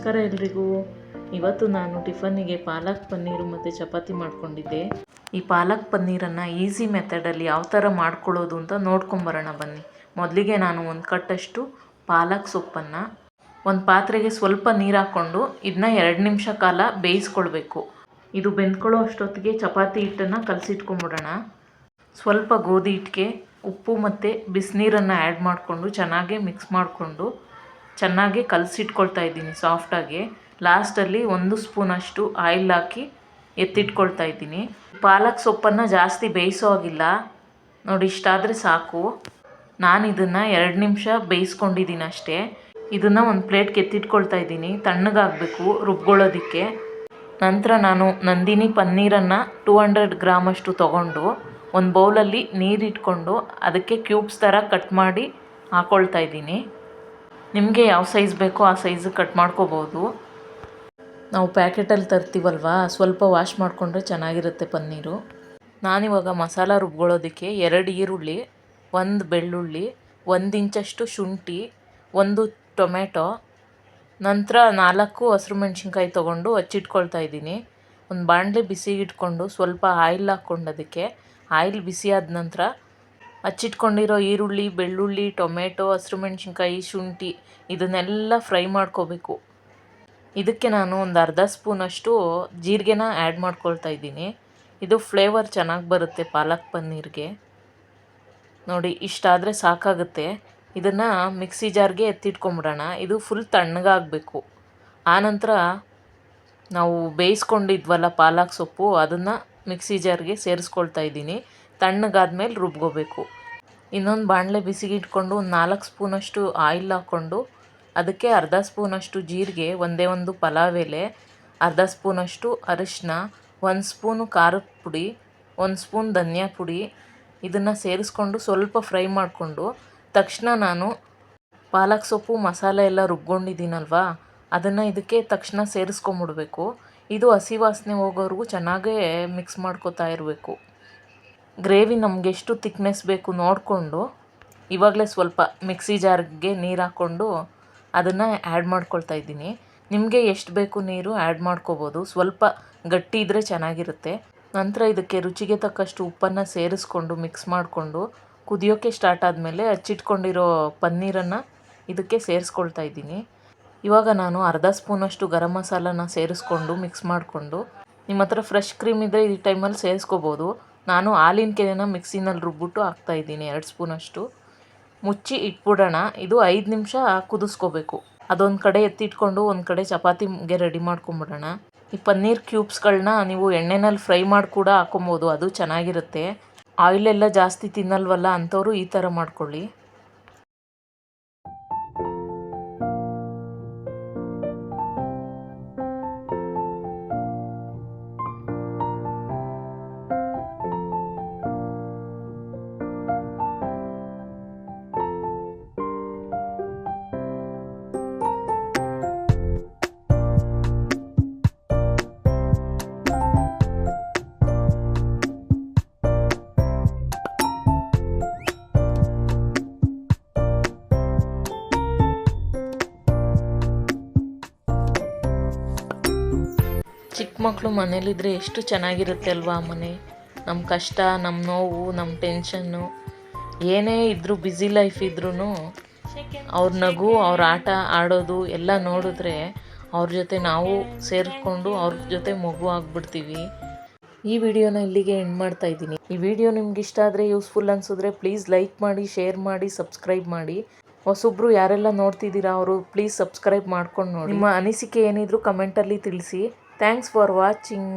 ನಮಸ್ಕಾರ ಎಲ್ರಿಗೂ. ಇವತ್ತು ನಾನು ಟಿಫನ್ನಿಗೆ ಪಾಲಕ್ ಪನ್ನೀರು ಮತ್ತು ಚಪಾತಿ ಮಾಡ್ಕೊಂಡಿದ್ದೆ. ಈ ಪಾಲಕ್ ಪನ್ನೀರನ್ನು ಈಸಿ ಮೆಥಡಲ್ಲಿ ಯಾವ ಥರ ಮಾಡ್ಕೊಳ್ಳೋದು ಅಂತ ನೋಡ್ಕೊಂಬರೋಣ ಬನ್ನಿ. ಮೊದಲಿಗೆ ನಾನು ಒಂದು ಕಟ್ಟಷ್ಟು ಪಾಲಕ್ ಸೊಪ್ಪನ್ನು ಒಂದು ಪಾತ್ರೆಗೆ ಸ್ವಲ್ಪ ನೀರು ಹಾಕ್ಕೊಂಡು ಇದನ್ನ 2 ನಿಮಿಷ ಕಾಲ ಬೇಯಿಸ್ಕೊಳ್ಬೇಕು. ಇದು ಬೆಂದ್ಕೊಳ್ಳೋ ಅಷ್ಟೊತ್ತಿಗೆ ಚಪಾತಿ ಹಿಟ್ಟನ್ನು ಕಲಸಿಟ್ಕೊಂಬಿಡೋಣ. ಸ್ವಲ್ಪ ಗೋಧಿ ಹಿಟ್ಟಿಗೆ ಉಪ್ಪು ಮತ್ತು ಬಿಸಿನೀರನ್ನು ಆ್ಯಡ್ ಮಾಡಿಕೊಂಡು ಚೆನ್ನಾಗಿ ಮಿಕ್ಸ್ ಮಾಡಿಕೊಂಡು ಚೆನ್ನಾಗಿ ಕಲಸಿಟ್ಕೊಳ್ತಾ ಇದ್ದೀನಿ ಸಾಫ್ಟಾಗಿ. ಲಾಸ್ಟಲ್ಲಿ 1 ಸ್ಪೂನಷ್ಟು ಆಯಿಲ್ ಹಾಕಿ ಎತ್ತಿಟ್ಕೊಳ್ತಾ ಇದ್ದೀನಿ. ಪಾಲಕ್ ಸೊಪ್ಪನ್ನು ಜಾಸ್ತಿ ಬೇಯಿಸೋ ಹಾಗಿಲ್ಲ ನೋಡಿ, ಇಷ್ಟಾದರೆ ಸಾಕು. ನಾನು ಇದನ್ನು 2 ನಿಮಿಷ ಬೇಯಿಸ್ಕೊಂಡಿದ್ದೀನಿ ಅಷ್ಟೇ. ಇದನ್ನು ಒಂದು ಪ್ಲೇಟ್ಗೆ ಎತ್ತಿಟ್ಕೊಳ್ತಾ ಇದ್ದೀನಿ, ತಣ್ಣಗಾಗಬೇಕು ರುಬ್ಕೊಳ್ಳೋದಕ್ಕೆ. ನಂತರ ನಾನು ನಂದಿನಿ ಪನ್ನೀರನ್ನು 200 ಗ್ರಾಮಷ್ಟು ತೊಗೊಂಡು ಒಂದು ಬೌಲಲ್ಲಿ ನೀರಿಟ್ಕೊಂಡು ಅದಕ್ಕೆ ಕ್ಯೂಬ್ಸ್ ಥರ ಕಟ್ ಮಾಡಿ ಹಾಕ್ಕೊಳ್ತಾ ಇದ್ದೀನಿ. ನಿಮಗೆ ಯಾವ ಸೈಜ್ ಬೇಕೋ ಆ ಸೈಜ್ ಕಟ್ ಮಾಡ್ಕೋಬೋದು. ನಾವು ಪ್ಯಾಕೆಟಲ್ಲಿ ತರ್ತೀವಲ್ವ, ಸ್ವಲ್ಪ ವಾಶ್ ಮಾಡಿಕೊಂಡ್ರೆ ಚೆನ್ನಾಗಿರುತ್ತೆ ಪನ್ನೀರು. ನಾನಿವಾಗ ಮಸಾಲ ರುಬ್ಕೊಳ್ಳೋದಕ್ಕೆ 2 ಈರುಳ್ಳಿ, 1 ಬೆಳ್ಳುಳ್ಳಿ, 1 ಇಂಚಷ್ಟು ಶುಂಠಿ, 1 ಟೊಮೆಟೊ, ನಂತರ 4 ಹಸಿರು ಮೆಣಸಿನ್ಕಾಯಿ ತೊಗೊಂಡು ಹಚ್ಚಿಟ್ಕೊಳ್ತಾ ಇದ್ದೀನಿ. ಒಂದು ಬಾಣಲೆ ಬಿಸಿಗೆ ಇಟ್ಕೊಂಡು ಸ್ವಲ್ಪ ಆಯಿಲ್ ಹಾಕ್ಕೊಂಡು ಅದಕ್ಕೆ ಆಯಿಲ್ ಬಿಸಿ ಆದ ನಂತರ ಹಚ್ಚಿಟ್ಕೊಂಡಿರೋ ಈರುಳ್ಳಿ, ಬೆಳ್ಳುಳ್ಳಿ, ಟೊಮೆಟೊ, ಹಸಿರು ಮೆಣಸಿನ್ಕಾಯಿ, ಶುಂಠಿ ಇದನ್ನೆಲ್ಲ ಫ್ರೈ ಮಾಡ್ಕೋಬೇಕು. ಇದಕ್ಕೆ ನಾನು ಒಂದು ಅರ್ಧ ಸ್ಪೂನಷ್ಟು ಜೀರಿಗೆನ ಆ್ಯಡ್ ಮಾಡ್ಕೊಳ್ತಾ ಇದ್ದೀನಿ. ಇದು ಫ್ಲೇವರ್ ಚೆನ್ನಾಗಿ ಬರುತ್ತೆ ಪಾಲಕ್ ಪನ್ನೀರ್ಗೆ. ನೋಡಿ, ಇಷ್ಟಾದರೆ ಸಾಕಾಗುತ್ತೆ. ಇದನ್ನು ಮಿಕ್ಸಿ ಜಾರ್ಗೆ ಎತ್ತಿಟ್ಕೊಂಬಿಡೋಣ. ಇದು ಫುಲ್ ತಣ್ಣಗಾಗಬೇಕು. ಆನಂತರ ನಾವು ಬೇಯಿಸ್ಕೊಂಡಿದ್ವಲ್ಲ ಪಾಲಕ್ ಸೊಪ್ಪು, ಅದನ್ನು ಮಿಕ್ಸಿ ಜಾರ್ಗೆ ಸೇರಿಸ್ಕೊಳ್ತಾ ಇದ್ದೀನಿ. ತಣ್ಣಗಾದ್ಮೇಲೆ ರುಬ್ಕೋಬೇಕು. ಇನ್ನೊಂದು ಬಾಣಲೆ ಬಿಸಿಗೆ ಇಟ್ಕೊಂಡು ಒಂದು 4 ಸ್ಪೂನಷ್ಟು ಆಯಿಲ್ ಹಾಕ್ಕೊಂಡು ಅದಕ್ಕೆ ಅರ್ಧ ಸ್ಪೂನಷ್ಟು ಜೀರಿಗೆ, ಒಂದೇ ಒಂದು ಪಲಾವ್ ಎಲೆ, ಅರ್ಧ ಸ್ಪೂನಷ್ಟು ಅರಿಶಿನ, 1 ಸ್ಪೂನು ಖಾರದ ಪುಡಿ, 1 ಸ್ಪೂನ್ ಧನಿಯಾ ಪುಡಿ ಇದನ್ನು ಸೇರಿಸ್ಕೊಂಡು ಸ್ವಲ್ಪ ಫ್ರೈ ಮಾಡಿಕೊಂಡು ತಕ್ಷಣ ನಾನು ಪಾಲಕ್ ಸೊಪ್ಪು ಮಸಾಲೆ ಎಲ್ಲ ರುಬ್ಕೊಂಡಿದ್ದೀನಲ್ವ, ಅದನ್ನು ಇದಕ್ಕೆ ತಕ್ಷಣ ಸೇರಿಸ್ಕೊಂಬಿಡ್ಬೇಕು. ಇದು ಹಸಿ ವಾಸನೆ ಹೋಗೋವರೆಗೂ ಚೆನ್ನಾಗೇ ಮಿಕ್ಸ್ ಮಾಡ್ಕೊತಾ ಇರಬೇಕು. ಗ್ರೇವಿ ನಮಗೆ ಎಷ್ಟು ತಿಕ್ನೆಸ್ ಬೇಕು ನೋಡಿಕೊಂಡು ಇವಾಗಲೇ ಸ್ವಲ್ಪ ಮಿಕ್ಸಿ ಜಾರ್ಗೆ ನೀರು ಹಾಕ್ಕೊಂಡು ಅದನ್ನು ಆ್ಯಡ್ ಮಾಡ್ಕೊಳ್ತಾ ಇದ್ದೀನಿ. ನಿಮಗೆ ಎಷ್ಟು ಬೇಕು ನೀರು ಆ್ಯಡ್ ಮಾಡ್ಕೋಬೋದು, ಸ್ವಲ್ಪ ಗಟ್ಟಿ ಇದ್ದರೆ ಚೆನ್ನಾಗಿರುತ್ತೆ. ನಂತರ ಇದಕ್ಕೆ ರುಚಿಗೆ ತಕ್ಕಷ್ಟು ಉಪ್ಪನ್ನು ಸೇರಿಸ್ಕೊಂಡು ಮಿಕ್ಸ್ ಮಾಡಿಕೊಂಡು ಕುದಿಯೋಕ್ಕೆ ಸ್ಟಾರ್ಟ್ ಆದಮೇಲೆ ಹಚ್ಚಿಟ್ಕೊಂಡಿರೋ ಪನ್ನೀರನ್ನು ಇದಕ್ಕೆ ಸೇರಿಸ್ಕೊಳ್ತಾ ಇದ್ದೀನಿ. ಇವಾಗ ನಾನು ಅರ್ಧ ಸ್ಪೂನಷ್ಟು ಗರಂ ಮಸಾಲನ ಸೇರಿಸ್ಕೊಂಡು ಮಿಕ್ಸ್ ಮಾಡಿಕೊಂಡು, ನಿಮ್ಮ ಹತ್ರ ಫ್ರೆಶ್ ಕ್ರೀಮ್ ಇದ್ದರೆ ಈ ಟೈಮಲ್ಲಿ ಸೇರಿಸ್ಕೋಬೋದು. ನಾನು ಹಾಲಿನ ಕೆನೆನ ಮಿಕ್ಸಿನಲ್ಲಿ ರುಬ್ಬಿಟ್ಟು ಹಾಕ್ತಾಯಿದ್ದೀನಿ 2 ಸ್ಪೂನಷ್ಟು. ಮುಚ್ಚಿ ಇಟ್ಬಿಡೋಣ. ಇದು 5 ನಿಮಿಷ ಕುದಿಸ್ಕೋಬೇಕು. ಅದೊಂದು ಕಡೆ ಎತ್ತಿಟ್ಕೊಂಡು ಒಂದು ಕಡೆ ಚಪಾತಿಗೆ ರೆಡಿ ಮಾಡ್ಕೊಂಬಿಡೋಣ. ಈ ಪನ್ನೀರ್ ಕ್ಯೂಬ್ಸ್ಗಳನ್ನ ನೀವು ಎಣ್ಣೆನಲ್ಲಿ ಫ್ರೈ ಮಾಡಿ ಕೂಡ ಹಾಕೊಬೋದು, ಅದು ಚೆನ್ನಾಗಿರುತ್ತೆ. ಆಯಿಲೆಲ್ಲ ಜಾಸ್ತಿ ತಿನ್ನಲ್ವಲ್ಲ ಅಂಥವ್ರು ಈ ಥರ ಮಾಡ್ಕೊಳ್ಳಿ. ಚಿಕ್ಕ ಮಕ್ಕಳು ಮನೇಲಿದ್ದರೆ ಎಷ್ಟು ಚೆನ್ನಾಗಿರುತ್ತೆ ಅಲ್ವಾ ಮನೆ. ನಮ್ಮ ಕಷ್ಟ, ನಮ್ಮ ನೋವು, ನಮ್ಮ ಟೆನ್ಷನ್ನು ಏನೇ ಇದ್ದರೂ, ಬ್ಯುಸಿ ಲೈಫ್ ಇದ್ರೂ ಅವ್ರ ನಗು, ಅವ್ರ ಆಟ ಆಡೋದು ಎಲ್ಲ ನೋಡಿದ್ರೆ ಅವ್ರ ಜೊತೆ ನಾವು ಸೇರಿಕೊಂಡು ಅವ್ರ ಜೊತೆ ಮಗು ಆಗಿಬಿಡ್ತೀವಿ. ಈ ವಿಡಿಯೋನ ಇಲ್ಲಿಗೆ ಎಂಡ್ ಮಾಡ್ತಾ ಇದ್ದೀನಿ. ಈ ವಿಡಿಯೋ ನಿಮ್ಗೆ ಇಷ್ಟ ಆದರೆ, ಯೂಸ್ಫುಲ್ ಅನಿಸಿದ್ರೆ ಪ್ಲೀಸ್ ಲೈಕ್ ಮಾಡಿ, ಶೇರ್ ಮಾಡಿ, ಸಬ್ಸ್ಕ್ರೈಬ್ ಮಾಡಿ. ಹೊಸೊಬ್ಬರು ಯಾರೆಲ್ಲ ನೋಡ್ತಿದ್ದೀರಾ ಅವರು ಪ್ಲೀಸ್ ಸಬ್ಸ್ಕ್ರೈಬ್ ಮಾಡ್ಕೊಂಡು ನೋಡಿ. ನಿಮ್ಮ ಅನಿಸಿಕೆ ಏನಿದ್ರು ಕಮೆಂಟಲ್ಲಿ ತಿಳಿಸಿ. Thanks for watching.